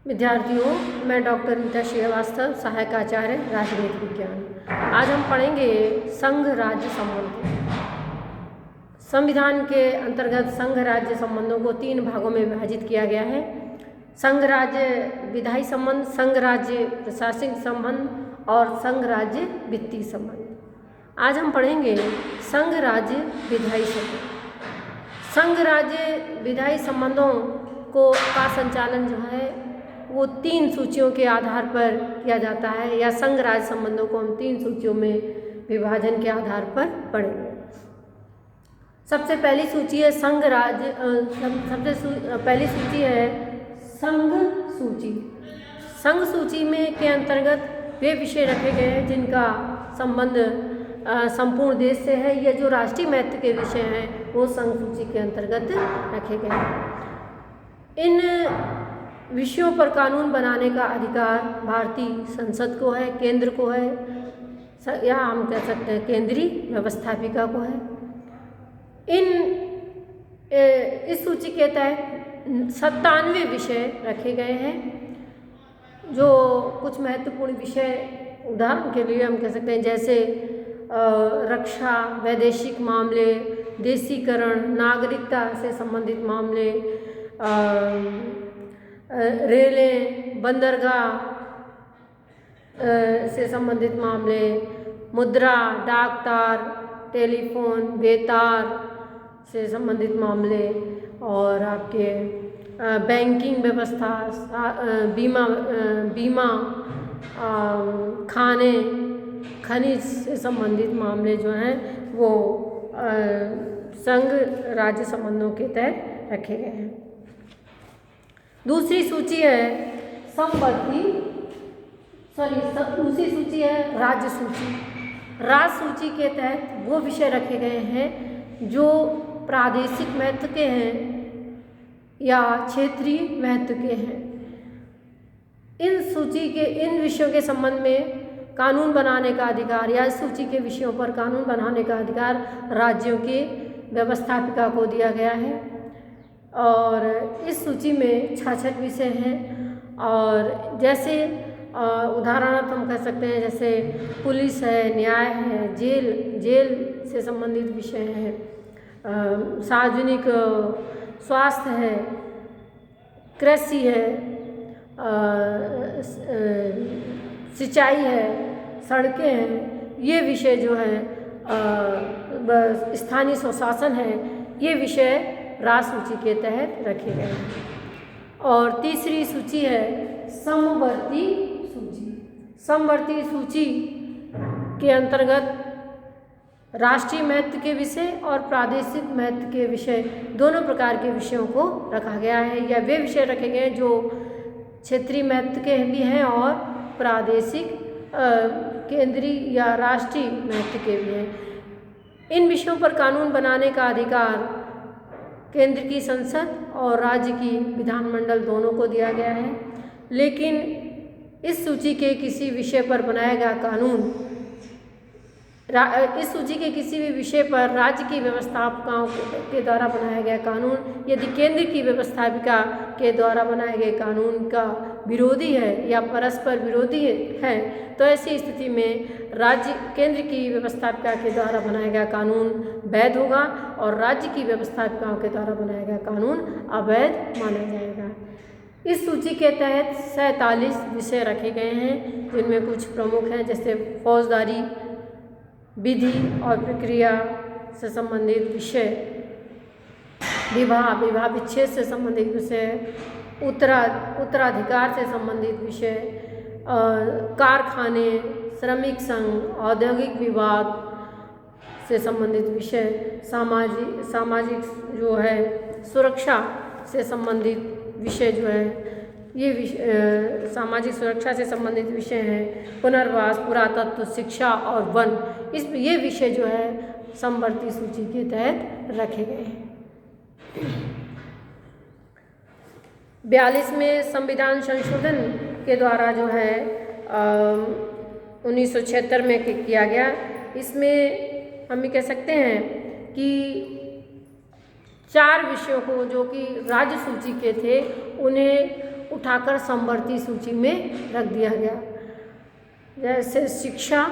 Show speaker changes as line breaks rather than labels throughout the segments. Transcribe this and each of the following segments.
विद्यार्थियों, मैं डॉक्टर रीता श्रीवास्तव, सहायक आचार्य राजनीति विज्ञान। आज हम पढ़ेंगे संघ राज्य संबंध। संविधान के अंतर्गत संघ राज्य संबंधों को 3 भागों में विभाजित किया गया है। संघ राज्य विधायी संबंध, संघ राज्य प्रशासनिक संबंध और संघ राज्य वित्तीय संबंध। आज हम पढ़ेंगे संघ राज्य विधायी संबंध। संघ राज्य विधायी संबंधों का संचालन जो है वो 3 सूचियों के आधार पर किया जाता है, या संघ राज्य संबंधों को हम 3 सूचियों में विभाजन के आधार पर पढ़ेंगे। सबसे पहली सूची है संघ राज्य, पहली सूची है संघ सूची। संघ सूची में के अंतर्गत वे विषय रखे गए हैं जिनका संबंध संपूर्ण देश से है, या जो राष्ट्रीय महत्व के विषय हैं वो संघ सूची के अंतर्गत रखे गए हैं। इन विषयों पर कानून बनाने का अधिकार भारतीय संसद को है, केंद्र को है, या हम कह सकते हैं केंद्रीय व्यवस्थापिका को है। इस सूची के तहत 97 विषय रखे गए हैं, जो कुछ महत्वपूर्ण विषय उदाहरण के लिए हम कह सकते हैं, जैसे रक्षा, वैदेशिक मामले, देशीकरण, नागरिकता से संबंधित मामले, रेलें, बंदरगाह से संबंधित मामले, मुद्रा, डाक तार, टेलीफोन, बेतार से संबंधित मामले, और आपके बैंकिंग व्यवस्था, बीमा, खाने, खनिज से संबंधित मामले जो हैं वो संघ राज्य संबंधों के तहत रखे गए हैं। दूसरी सूची है दूसरी सूची है राज्य सूची। राज्य सूची के तहत वो विषय रखे गए हैं जो प्रादेशिक महत्व के हैं या क्षेत्रीय महत्व के हैं। इन विषयों के संबंध में कानून बनाने का अधिकार, या इस सूची के विषयों पर कानून बनाने का अधिकार राज्यों के व्यवस्थापिका को दिया गया है। और इस सूची में 66 विषय हैं, और जैसे उदाहरणार्थ हम कह सकते हैं, जैसे पुलिस है, न्याय है, जेल से संबंधित विषय हैं, सार्वजनिक स्वास्थ्य है, कृषि है, सिंचाई है, सड़कें हैं। ये विषय जो है स्थानीय स्वशासन है, ये विषय राज्य सूची के तहत रखे गए हैं। और तीसरी सूची है समवर्ती सूची। समवर्ती सूची के अंतर्गत राष्ट्रीय महत्व के विषय और प्रादेशिक महत्व के विषय, दोनों प्रकार के विषयों को रखा गया है, या वे विषय रखे गए हैं जो क्षेत्रीय महत्व के भी हैं और प्रादेशिक, केंद्रीय या राष्ट्रीय महत्व के भी हैं। इन विषयों पर कानून बनाने का अधिकार केंद्र की संसद और राज्य की विधानमंडल दोनों को दिया गया है। लेकिन इस सूची के किसी विषय पर बनाया गया कानून, इस सूची के किसी भी विषय पर राज्य की व्यवस्थापिकाओं के द्वारा बनाया गया कानून यदि केंद्र की व्यवस्थापिका के द्वारा बनाए गए कानून का विरोधी है या परस्पर विरोधी है, तो ऐसी स्थिति में केंद्र की व्यवस्थापिका के द्वारा बनाया गया कानून वैध होगा और राज्य की व्यवस्थापिकाओं के द्वारा बनाया गया कानून अवैध माना जाएगा। इस सूची के तहत 47 विषय रखे गए हैं, जिनमें कुछ प्रमुख हैं, जैसे फौजदारी, विधि और प्रक्रिया से संबंधित विषय, विवाह विच्छेद से संबंधित विषय, उत्तराधिकार से संबंधित विषय, कारखाने, श्रमिक संघ, औद्योगिक विवाद से संबंधित विषय, सामाजिक जो है सुरक्षा से संबंधित विषय जो है, ये सामाजिक सुरक्षा से संबंधित विषय हैं, पुनर्वास, पुरातत्व, शिक्षा और वन। ये विषय जो है समवर्ती सूची के तहत रखे गए हैं। 42वें संविधान संशोधन के द्वारा जो है 1976 में किया गया। इसमें हम ये कह सकते हैं कि 4 विषयों को जो कि राज्य सूची के थे उन्हें उठाकर समवर्ती सूची में रख दिया गया। जैसे शिक्षा,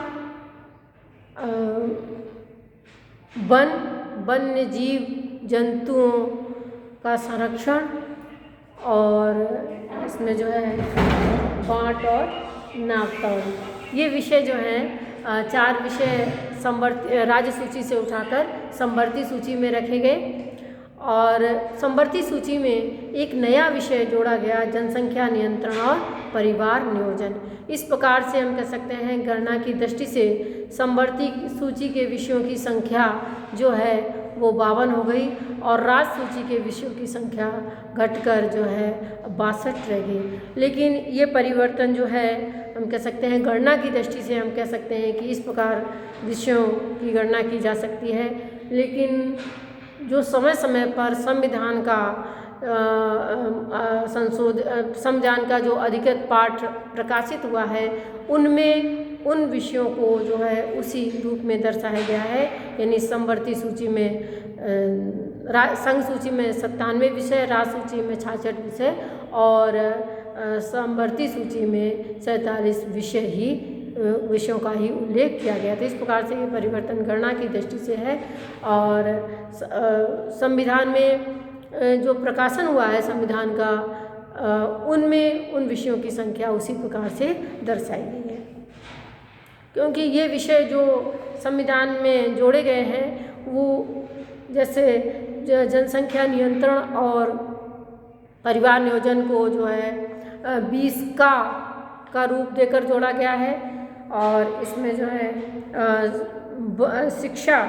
वन्य जीव जंतुओं का संरक्षण, और इसमें जो है बाँट और नापतोल, ये विषय जो हैं 4 विषय राज्य सूची से उठाकर समवर्ती सूची में रखे गए। और समवर्ती सूची में एक नया विषय जोड़ा गया, जनसंख्या नियंत्रण और परिवार नियोजन। इस प्रकार से हम कह सकते हैं गणना की दृष्टि से समवर्ती सूची के विषयों की संख्या जो है वो 52 हो गई, और राज्य सूची के विषयों की संख्या घटकर जो है 62 रह गई। लेकिन ये परिवर्तन जो है हम कह सकते हैं गणना की दृष्टि से हम कह सकते हैं कि इस प्रकार विषयों की गणना की जा सकती है। लेकिन जो समय समय पर संविधान का संविधान का जो अधिकृत पाठ प्रकाशित हुआ है उनमें उन विषयों को जो है उसी रूप में दर्शाया गया है। यानी समवर्ती सूची में संघ सूची में 97 विषय, राज्य सूची में 66 विषय और समवर्ती सूची में 47 विषयों का ही उल्लेख किया गया। तो इस प्रकार से ये परिवर्तन गणना की दृष्टि से है। और संविधान में जो प्रकाशन हुआ है संविधान का उनमें उन विषयों की संख्या उसी प्रकार से दर्शाई गई है, क्योंकि ये विषय जो संविधान में जोड़े गए हैं वो जैसे जनसंख्या नियंत्रण और परिवार नियोजन को जो है 20 का रूप देकर जोड़ा गया है। और इसमें जो है शिक्षा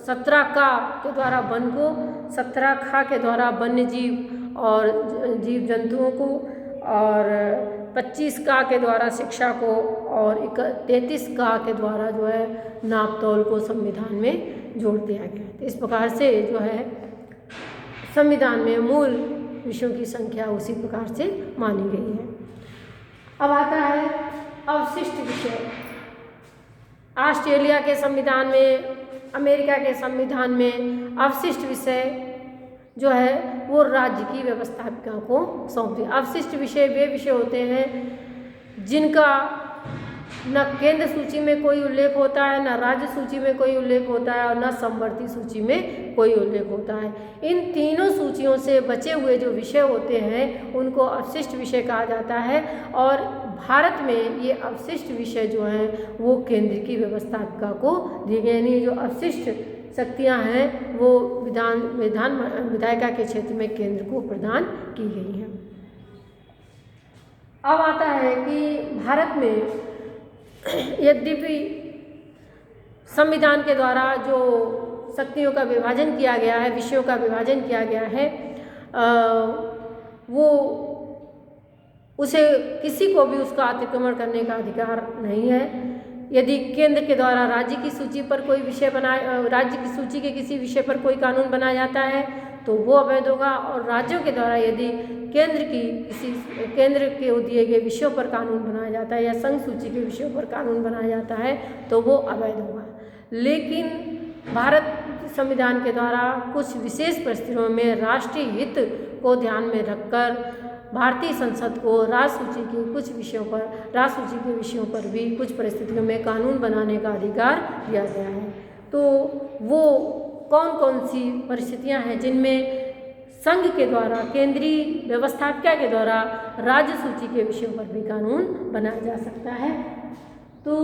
17 का के द्वारा वन को, 17 खा के द्वारा वन्य जीव और जीव जंतुओं को, और 25 का के द्वारा शिक्षा को, और 33 का के द्वारा जो है नापतोल को संविधान में जोड़ दिया गया। तो इस प्रकार से जो है संविधान में मूल विषयों की संख्या उसी प्रकार से मानी गई है। अब आता है अवशिष्ट विषय। ऑस्ट्रेलिया के संविधान में, अमेरिका के संविधान में अवशिष्ट विषय जो है वो राज्य की व्यवस्थापिका को सौंप दिया। अवशिष्ट विषय वे विषय होते हैं जिनका न केंद्र सूची में कोई उल्लेख होता है, न राज्य सूची में कोई उल्लेख होता है, और न समवर्ती सूची में कोई उल्लेख होता है। इन तीनों सूचियों से बचे हुए जो विषय होते हैं उनको अवशिष्ट विषय कहा जाता है। और भारत में ये अवशिष्ट विषय जो हैं वो केंद्र की व्यवस्थापिका को दिए गए। यानी जो अवशिष्ट शक्तियाँ हैं वो विधायिका के क्षेत्र में केंद्र को प्रदान की गई हैं। अब आता है कि भारत में यद्यपि संविधान के द्वारा जो शक्तियों का विभाजन किया गया है, विषयों का विभाजन किया गया है, वो उसे किसी को भी उसका अतिक्रमण करने का अधिकार नहीं है। यदि केंद्र के द्वारा राज्य की सूची पर कोई विषय राज्य की सूची के किसी विषय पर कोई कानून बनाया जाता है तो वो अवैध होगा, और राज्यों के द्वारा यदि केंद्र के दिए गए विषयों पर कानून बनाया जाता है या संघ सूची के विषयों पर कानून बनाया जाता है तो वो अवैध होगा। लेकिन भारत संविधान के द्वारा कुछ विशेष परिस्थितियों में राष्ट्रीय हित को ध्यान में रखकर भारतीय संसद को राज्य सूची के विषयों पर भी कुछ परिस्थितियों में कानून बनाने का अधिकार दिया गया है। तो वो कौन कौन सी परिस्थितियां हैं जिनमें संघ के द्वारा, केंद्रीय व्यवस्थापिका के द्वारा राज्य सूची के विषयों पर भी कानून बनाया जा सकता है। तो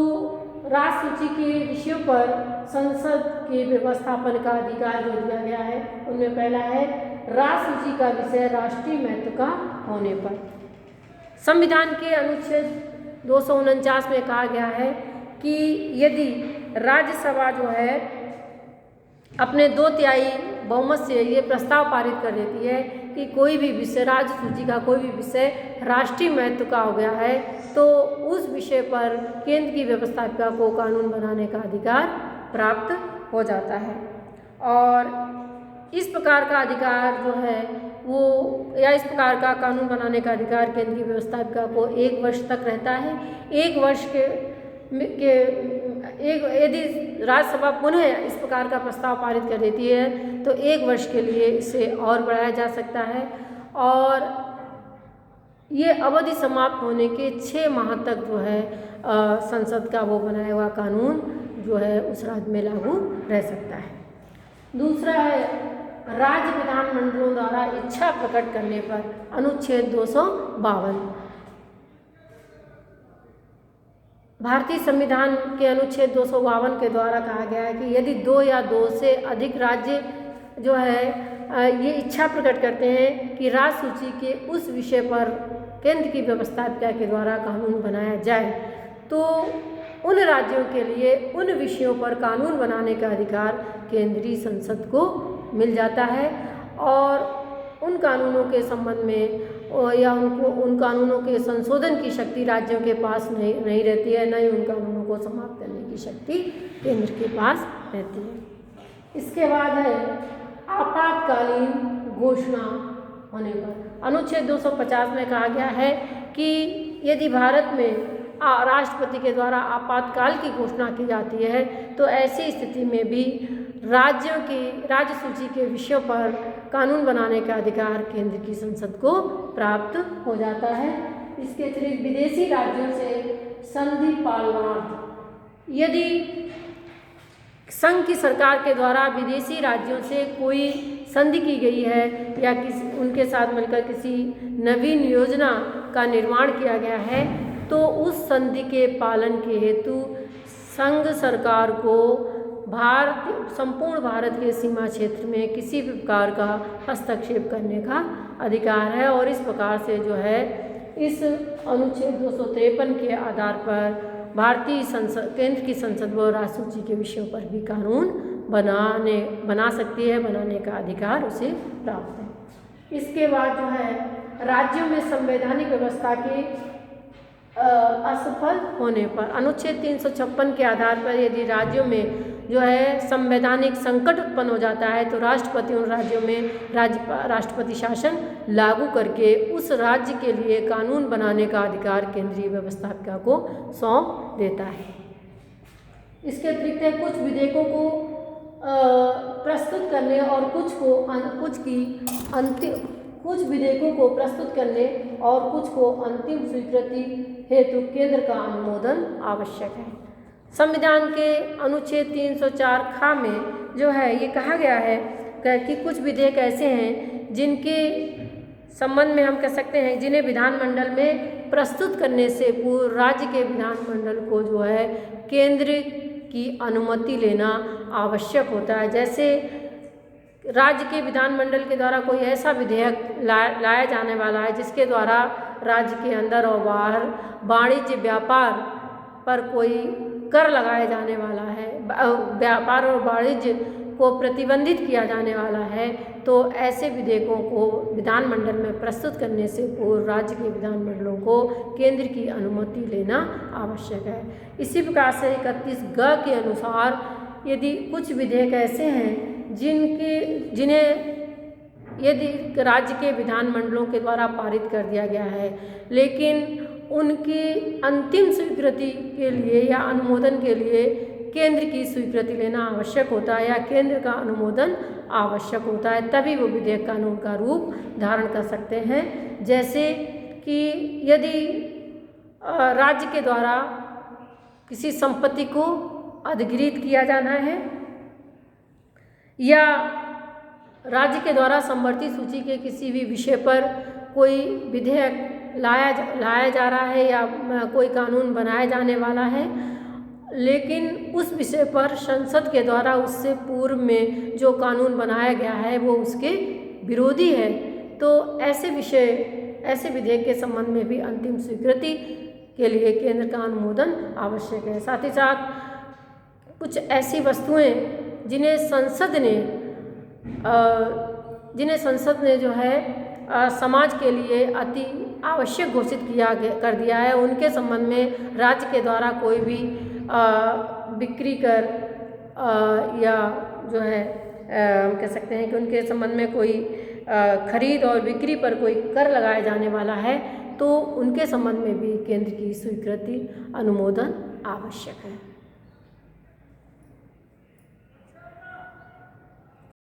राज्य सूची के विषयों पर संसद के व्यवस्थापन का अधिकार जो दिया गया है उनमें पहला है राज्य सूची का विषय राष्ट्रीय महत्व का होने पर। संविधान के अनुच्छेद 249 में कहा गया है कि यदि राज्यसभा जो है अपने 2/3 बहुमत से ये प्रस्ताव पारित कर देती है कि कोई भी विषय, राज्य सूची का कोई भी विषय राष्ट्रीय महत्व का हो गया है, तो उस विषय पर केंद्र की व्यवस्थापिका को कानून बनाने का अधिकार प्राप्त हो जाता है। और इस प्रकार का अधिकार जो है वो, या इस प्रकार का कानून बनाने का अधिकार केंद्र की व्यवस्थापिका को 1 वर्ष तक रहता है। 1 वर्ष यदि राज्यसभा पुनः इस प्रकार का प्रस्ताव पारित कर देती है तो 1 वर्ष के लिए इसे और बढ़ाया जा सकता है। और ये अवधि समाप्त होने के 6 माह तक जो है संसद का वो बनाया हुआ कानून जो है उस राज्य में लागू रह सकता है। दूसरा है राज्य विधानमंडलों द्वारा इच्छा प्रकट करने पर अनुच्छेद 252। भारतीय संविधान के अनुच्छेद 252 के द्वारा कहा गया है कि यदि 2 या 2 से अधिक राज्य जो है ये इच्छा प्रकट करते हैं कि राज्य सूची के उस विषय पर केंद्र की व्यवस्थापिका के द्वारा कानून बनाया जाए, तो उन राज्यों के लिए उन विषयों पर कानून बनाने का अधिकार केंद्रीय संसद को मिल जाता है और उन कानूनों के संबंध में या उन कानूनों के संशोधन की शक्ति राज्यों के पास नहीं रहती है, न ही उन कानूनों को समाप्त करने की शक्ति केंद्र के पास रहती है। इसके बाद है आपातकालीन घोषणा होने पर अनुच्छेद 250 में कहा गया है कि यदि भारत में राष्ट्रपति के द्वारा आपातकाल की घोषणा की जाती है तो ऐसी स्थिति में भी राज्यों की राज्य सूची के विषयों पर कानून बनाने का अधिकार केंद्र की संसद को प्राप्त हो जाता है। इसके अतिरिक्त विदेशी राज्यों से संधि पालनार्थ यदि संघ की सरकार के द्वारा विदेशी राज्यों से कोई संधि की गई है या उनके साथ मिलकर किसी नवीन योजना का निर्माण किया गया है, तो उस संधि के पालन के हेतु संघ सरकार को संपूर्ण भारत के सीमा क्षेत्र में किसी भी प्रकार का हस्तक्षेप करने का अधिकार है। और इस प्रकार से जो है इस अनुच्छेद 253 के आधार पर भारतीय संसद केंद्र की संसद व राज्य सूची के विषयों पर भी कानून बना सकती है, बनाने का अधिकार उसे प्राप्त है। इसके बाद जो है राज्यों में संवैधानिक व्यवस्था के असफल होने पर अनुच्छेद 356 के आधार पर यदि राज्यों में जो है संवैधानिक संकट उत्पन्न हो जाता है तो राष्ट्रपति उन राज्यों में राष्ट्रपति शासन लागू करके उस राज्य के लिए कानून बनाने का अधिकार केंद्रीय व्यवस्थापिका को सौंप देता है। इसके अतिरिक्त कुछ विधेयकों को प्रस्तुत करने और कुछ विधेयकों को प्रस्तुत करने और कुछ को अंतिम स्वीकृति हेतु केंद्र का अनुमोदन आवश्यक है। संविधान के अनुच्छेद 304 खा में जो है ये कहा गया है कि कुछ विधेयक ऐसे हैं जिनके संबंध में हम कह सकते हैं जिन्हें विधानमंडल में प्रस्तुत करने से पूर्व राज्य के विधानमंडल को जो है केंद्र की अनुमति लेना आवश्यक होता है। जैसे राज्य के विधानमंडल के द्वारा कोई ऐसा विधेयक लाया जाने वाला है जिसके द्वारा राज्य के अंदर और बाहर वाणिज्य व्यापार पर कोई कर लगाया जाने वाला है, व्यापार और वाणिज्य को प्रतिबंधित किया जाने वाला है, तो ऐसे विधेयकों को विधानमंडल में प्रस्तुत करने से पूर्व राज्य के विधानमंडलों को केंद्र की अनुमति लेना आवश्यक है। इसी प्रकार से 31 ग के अनुसार यदि कुछ विधेयक ऐसे हैं जिन्हें यदि राज्य के विधानमंडलों के द्वारा पारित कर दिया गया है लेकिन उनकी अंतिम स्वीकृति के लिए या अनुमोदन के लिए केंद्र की स्वीकृति लेना आवश्यक होता है या केंद्र का अनुमोदन आवश्यक होता है, तभी वो विधेयक कानून का रूप धारण कर सकते हैं। जैसे कि यदि राज्य के द्वारा किसी संपत्ति को अधिगृहित किया जाना है या राज्य के द्वारा समवर्ती सूची के किसी भी विषय पर कोई विधेयक लाया जा रहा है या कोई कानून बनाया जाने वाला है, लेकिन उस विषय पर संसद के द्वारा उससे पूर्व में जो कानून बनाया गया है वो उसके विरोधी है, तो ऐसे विधेयक के संबंध में भी अंतिम स्वीकृति के लिए केंद्र का अनुमोदन आवश्यक है। साथ ही साथ कुछ ऐसी वस्तुएं जिन्हें संसद ने जो है समाज के लिए अति आवश्यक घोषित कर दिया है, उनके संबंध में राज्य के द्वारा कोई भी बिक्री कर या जो है हम कह सकते हैं कि उनके संबंध में कोई खरीद और बिक्री पर कोई कर लगाया जाने वाला है तो उनके संबंध में भी केंद्र की स्वीकृति अनुमोदन आवश्यक है।